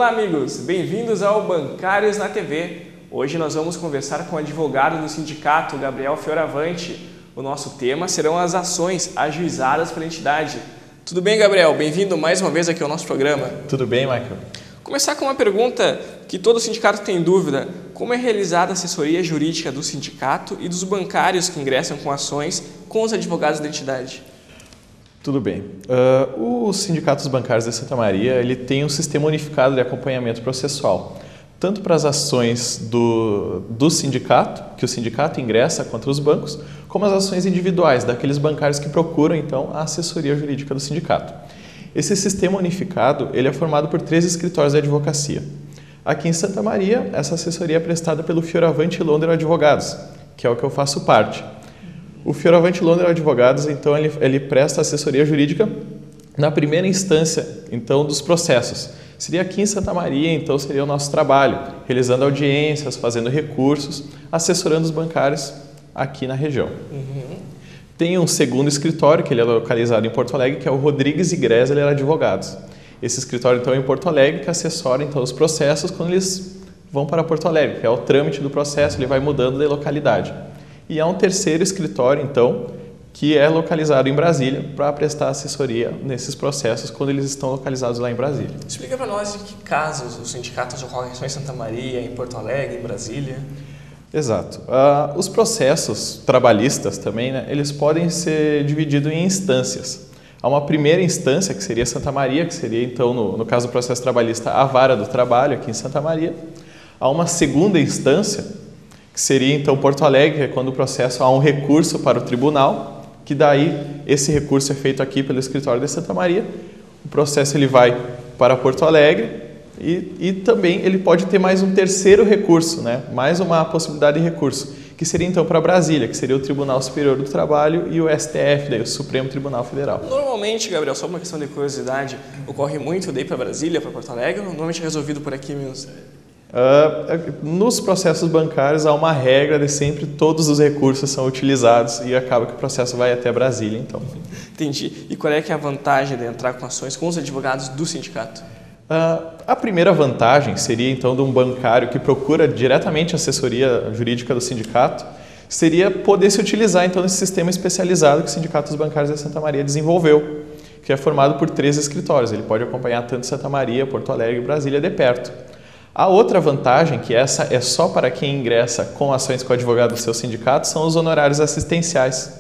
Olá amigos, bem-vindos ao Bancários na TV. Hoje nós vamos conversar com o advogado do sindicato, Gabriel Fioravante. O nosso tema serão as ações ajuizadas pela entidade. Tudo bem, Gabriel? Bem-vindo mais uma vez aqui ao nosso programa. Tudo bem, Michael? Começar com uma pergunta que todo sindicato tem dúvida. Como é realizada a assessoria jurídica do sindicato e dos bancários que ingressam com ações com os advogados da entidade? Tudo bem. O Sindicato dos Bancários de Santa Maria ele tem um sistema unificado de acompanhamento processual, tanto para as ações do sindicato, que o sindicato ingressa contra os bancos, como as ações individuais, daqueles bancários que procuram, então, a assessoria jurídica do sindicato. Esse sistema unificado ele é formado por 3 escritórios de advocacia. Aqui em Santa Maria, essa assessoria é prestada pelo Fioravante Londero Advogados, que é o que eu faço parte. O Fioravante Londero Advogados, então, ele presta assessoria jurídica na primeira instância, então, dos processos. Seria aqui em Santa Maria, então, seria o nosso trabalho, realizando audiências, fazendo recursos, assessorando os bancários aqui na região. Tem um segundo escritório, que ele é localizado em Porto Alegre, que é o Rodrigues e Gressler Advogados. Esse escritório, então, é em Porto Alegre, que assessora, então, os processos quando eles vão para Porto Alegre, que é o trâmite do processo, ele vai mudando de localidade. E há um terceiro escritório, então, que é localizado em Brasília para prestar assessoria nesses processos quando eles estão localizados lá em Brasília. Explica para nós em que casos os sindicatos ocorrem só em Santa Maria, em Porto Alegre, em Brasília. Exato. Os processos trabalhistas também, né, eles podem ser divididos em instâncias. Há uma primeira instância, que seria Santa Maria, que seria, então, no caso do processo trabalhista, a vara do trabalho aqui em Santa Maria. Há uma segunda instância, que seria então Porto Alegre, que é quando o processo há um recurso para o tribunal, que daí esse recurso é feito aqui pelo escritório de Santa Maria, o processo ele vai para Porto Alegre e também ele pode ter mais um terceiro recurso, né? Mais uma possibilidade de recurso, que seria então para Brasília, que seria o Tribunal Superior do Trabalho e o STF, daí o Supremo Tribunal Federal. Normalmente, Gabriel, só uma questão de curiosidade, ocorre muito daí para Brasília, para Porto Alegre, ou normalmente é resolvido por aqui mesmo? Nos processos bancários há uma regra de sempre todos os recursos são utilizados e acaba que o processo vai até Brasília, então. Entendi. E qual é que é a vantagem de entrar com ações com os advogados do sindicato? A primeira vantagem seria então de um bancário que procura diretamente a assessoria jurídica do sindicato, seria poder se utilizar então nesse sistema especializado que o Sindicato dos Bancários de Santa Maria desenvolveu, que é formado por 3 escritórios. Ele pode acompanhar tanto Santa Maria, Porto Alegre e Brasília de perto. A outra vantagem, que essa é só para quem ingressa com ações com o advogado do seu sindicato, são os honorários assistenciais.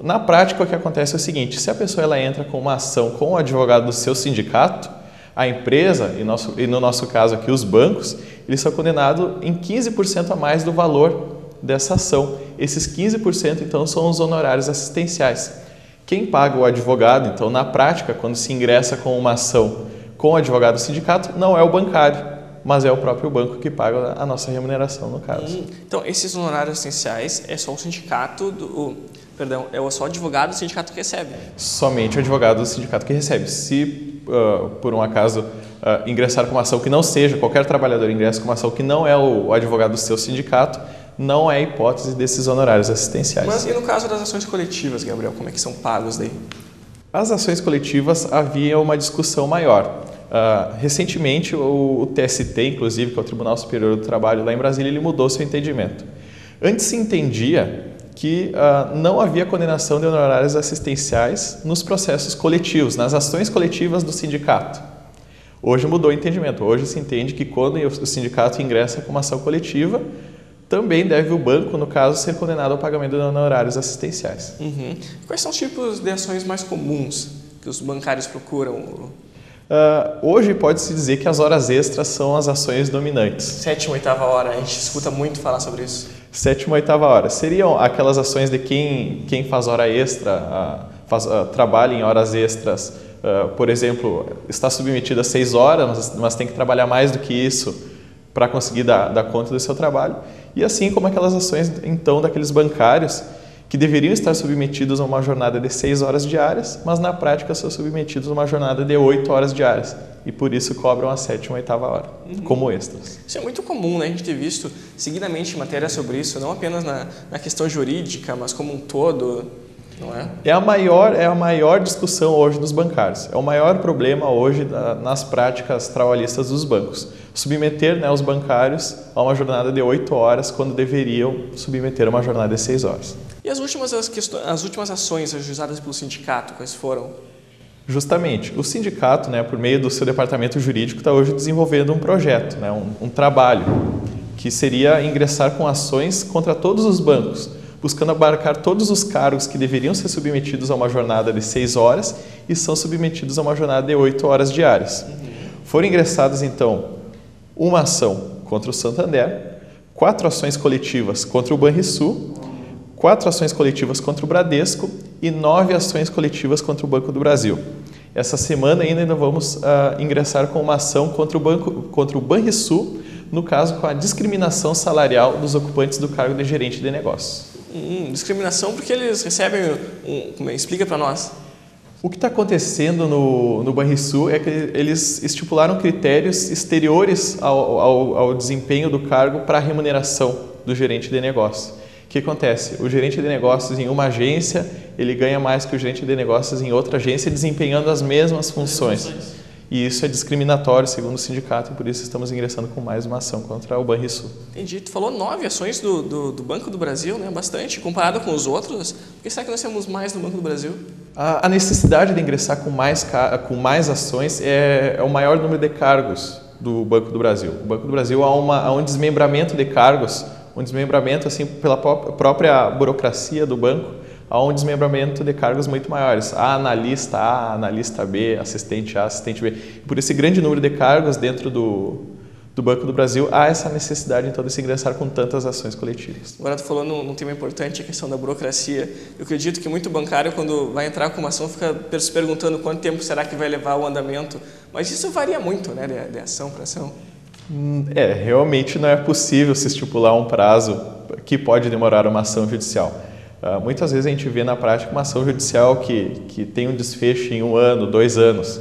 Na prática, o que acontece é o seguinte: se a pessoa ela entra com uma ação com o advogado do seu sindicato, a empresa, e no nosso caso aqui os bancos, eles são condenados em 15% a mais do valor dessa ação. Esses 15% então são os honorários assistenciais. Quem paga o advogado, então na prática, quando se ingressa com uma ação com o advogado do sindicato, não é o bancário, mas é o próprio banco que paga a nossa remuneração, no caso. Então, esses honorários essenciais é só o sindicato é só o advogado do sindicato que recebe? Somente o advogado do sindicato que recebe. Se, por um acaso, ingressar com uma ação que não seja, qualquer trabalhador ingressa com uma ação que não é o advogado do seu sindicato, não é hipótese desses honorários assistenciais. Mas e no caso das ações coletivas, Gabriel, como é que são pagos daí? As ações coletivas havia uma discussão maior. Recentemente, o TST, inclusive, que é o Tribunal Superior do Trabalho, lá em Brasília, ele mudou seu entendimento. Antes se entendia que não havia condenação de honorários assistenciais nos processos coletivos, nas ações coletivas do sindicato. Hoje mudou o entendimento. Hoje se entende que quando o sindicato ingressa com uma ação coletiva, também deve o banco, no caso, ser condenado ao pagamento de honorários assistenciais. Quais são os tipos de ações mais comuns que os bancários procuram? Hoje pode-se dizer que as horas extras são as ações dominantes. 7ª, 8ª hora, a gente escuta muito falar sobre isso. 7ª, 8ª hora. Seriam aquelas ações de quem faz hora extra, trabalha em horas extras, por exemplo, está submetido a 6 horas, mas tem que trabalhar mais do que isso para conseguir dar conta do seu trabalho. E assim como aquelas ações, então, daqueles bancários que deveriam estar submetidos a uma jornada de 6 horas diárias, mas na prática são submetidos a uma jornada de 8 horas diárias e por isso cobram a 7ª, 8ª hora, como extras. Isso é muito comum, né? A gente ter visto seguidamente matérias sobre isso, não apenas na questão jurídica, mas como um todo. não é? É a maior discussão hoje dos bancários. É o maior problema hoje nas práticas trabalhistas dos bancos. Submeter, né, os bancários a uma jornada de 8 horas quando deveriam submeter a uma jornada de 6 horas. E as últimas ações ajuizadas pelo sindicato, quais foram? Justamente, o sindicato, né, por meio do seu departamento jurídico, está hoje desenvolvendo um projeto, né, um trabalho, que seria ingressar com ações contra todos os bancos, buscando abarcar todos os cargos que deveriam ser submetidos a uma jornada de 6 horas e são submetidos a uma jornada de 8 horas diárias. Foram ingressadas, então, uma ação contra o Santander, 4 ações coletivas contra o Banrisul, 4 ações coletivas contra o Bradesco e 9 ações coletivas contra o Banco do Brasil. Essa semana ainda vamos ingressar com uma ação contra o Banrisul, no caso com a discriminação salarial dos ocupantes do cargo de gerente de negócios. Discriminação porque eles recebem... Explica para nós. O que está acontecendo no Banrisul é que eles estipularam critérios exteriores ao desempenho do cargo para a remuneração do gerente de negócio. O que acontece? O gerente de negócios em uma agência, ele ganha mais que o gerente de negócios em outra agência, desempenhando as mesmas funções. E isso é discriminatório, segundo o sindicato, e por isso estamos ingressando com mais uma ação contra o Banrisul. Entendi. Tu falou 9 ações do Banco do Brasil, né? Bastante. Comparado com os outros, por que será que nós temos mais no Banco do Brasil? A necessidade de ingressar com mais ações é o maior número de cargos do Banco do Brasil. O Banco do Brasil há um desmembramento de cargos, um desmembramento assim, pela própria burocracia do banco, há um desmembramento de cargos muito maiores. Há analista A, analista B, assistente A, assistente B. Por esse grande número de cargos dentro do Banco do Brasil, há essa necessidade então de se ingressar com tantas ações coletivas. Agora tu falou num tema importante, a questão da burocracia. Eu acredito que muito bancário, quando vai entrar com uma ação, fica se perguntando quanto tempo será que vai levar o andamento. Mas isso varia muito, né, de ação para ação. Realmente não é possível se estipular um prazo que pode demorar uma ação judicial. Muitas vezes a gente vê na prática uma ação judicial que tem um desfecho em 1 ano, 2 anos.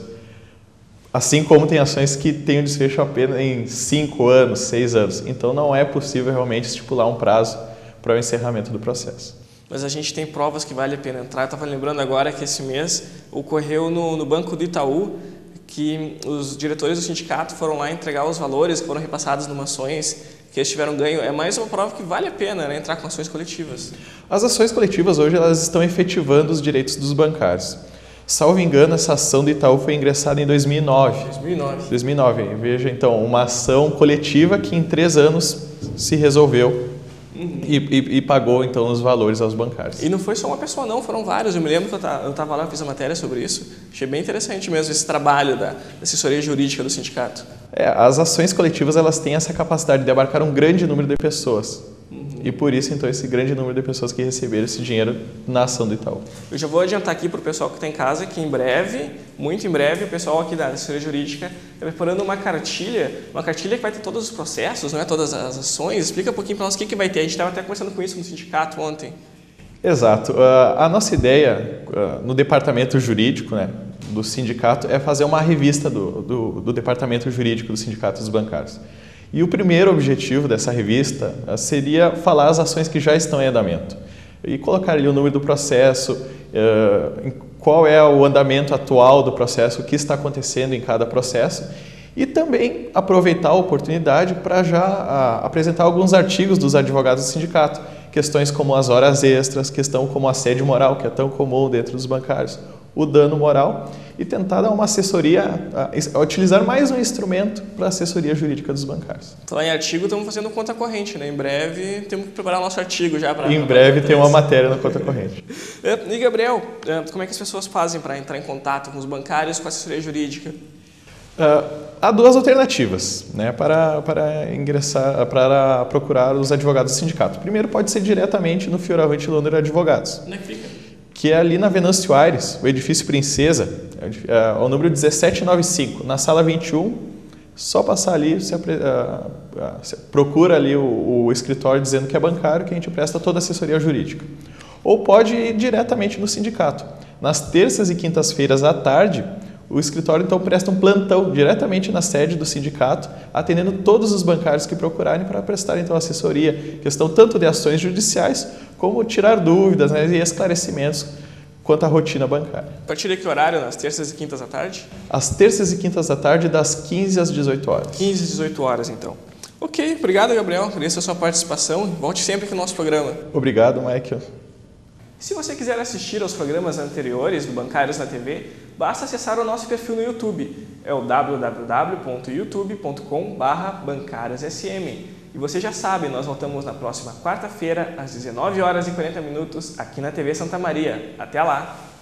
Assim como tem ações que têm um desfecho apenas em 5 anos, 6 anos. Então não é possível realmente estipular um prazo para o encerramento do processo. Mas a gente tem provas que vale a pena entrar. Eu estava lembrando agora que esse mês ocorreu no Banco do Itaú que os diretores do sindicato foram lá entregar os valores que foram repassados numa ações que eles tiveram ganho. É mais uma prova que vale a pena, né, entrar com ações coletivas. As ações coletivas hoje elas estão efetivando os direitos dos bancários. Salvo engano, essa ação do Itaú foi ingressada em 2009. 2009. Veja, então, uma ação coletiva que em 3 anos se resolveu e pagou, então, os valores aos bancários. E não foi só uma pessoa, não. Foram vários. Eu me lembro que eu estava lá, fiz a matéria sobre isso. Achei bem interessante mesmo esse trabalho da assessoria jurídica do sindicato. As ações coletivas elas têm essa capacidade de abarcar um grande número de pessoas. E por isso, então, esse grande número de pessoas que receberam esse dinheiro na ação do Itaú. Eu já vou adiantar aqui para o pessoal que está em casa que em breve, muito em breve, o pessoal aqui da assessoria jurídica está preparando uma cartilha que vai ter todos os processos, não é? Todas as ações. Explica um pouquinho para nós o que vai ter. A gente estava até conversando com isso no sindicato ontem. Exato. A nossa ideia no departamento jurídico, né, do sindicato é fazer uma revista do departamento jurídico do Sindicato dos Bancários. E o primeiro objetivo dessa revista seria falar as ações que já estão em andamento e colocar ali o número do processo, qual é o andamento atual do processo, o que está acontecendo em cada processo e também aproveitar a oportunidade para já apresentar alguns artigos dos advogados do sindicato, questões como as horas extras, questão como assédio moral, que é tão comum dentro dos bancários, o dano moral e tentar dar uma assessoria, utilizar mais um instrumento para a assessoria jurídica dos bancários. Falar em artigo, estamos fazendo conta corrente, né? Em breve temos que preparar o nosso artigo já para... Em breve tem uma matéria na conta corrente. E Gabriel, como é que as pessoas fazem para entrar em contato com os bancários, com a assessoria jurídica? Há 2 alternativas, né, para ingressar, para procurar os advogados do sindicato. Primeiro pode ser diretamente no Fioravante Londres Advogados. Onde é que fica? Que é ali na Venâncio Aires, o edifício Princesa, o número 1795, na sala 21, só passar ali, você procura ali o escritório dizendo que é bancário, que a gente presta toda a assessoria jurídica. Ou pode ir diretamente no sindicato. Nas terças e quintas-feiras à tarde, o escritório então presta um plantão diretamente na sede do sindicato, atendendo todos os bancários que procurarem para prestar então assessoria, questão tanto de ações judiciais como tirar dúvidas, né, e esclarecimentos quanto à rotina bancária. A partir de que horário? Nas terças e quintas à tarde? Às terças e quintas da tarde, das 15 às 18 horas. 15 e 18 horas, então. Ok, obrigado, Gabriel. Agradeço a sua participação. Volte sempre aqui no nosso programa. Obrigado, Michael. Se você quiser assistir aos programas anteriores do Bancários na TV, basta acessar o nosso perfil no YouTube. É o www.youtube.com/bancariosSM. E você já sabe, nós voltamos na próxima quarta-feira, às 19h40, aqui na TV Santa Maria. Até lá!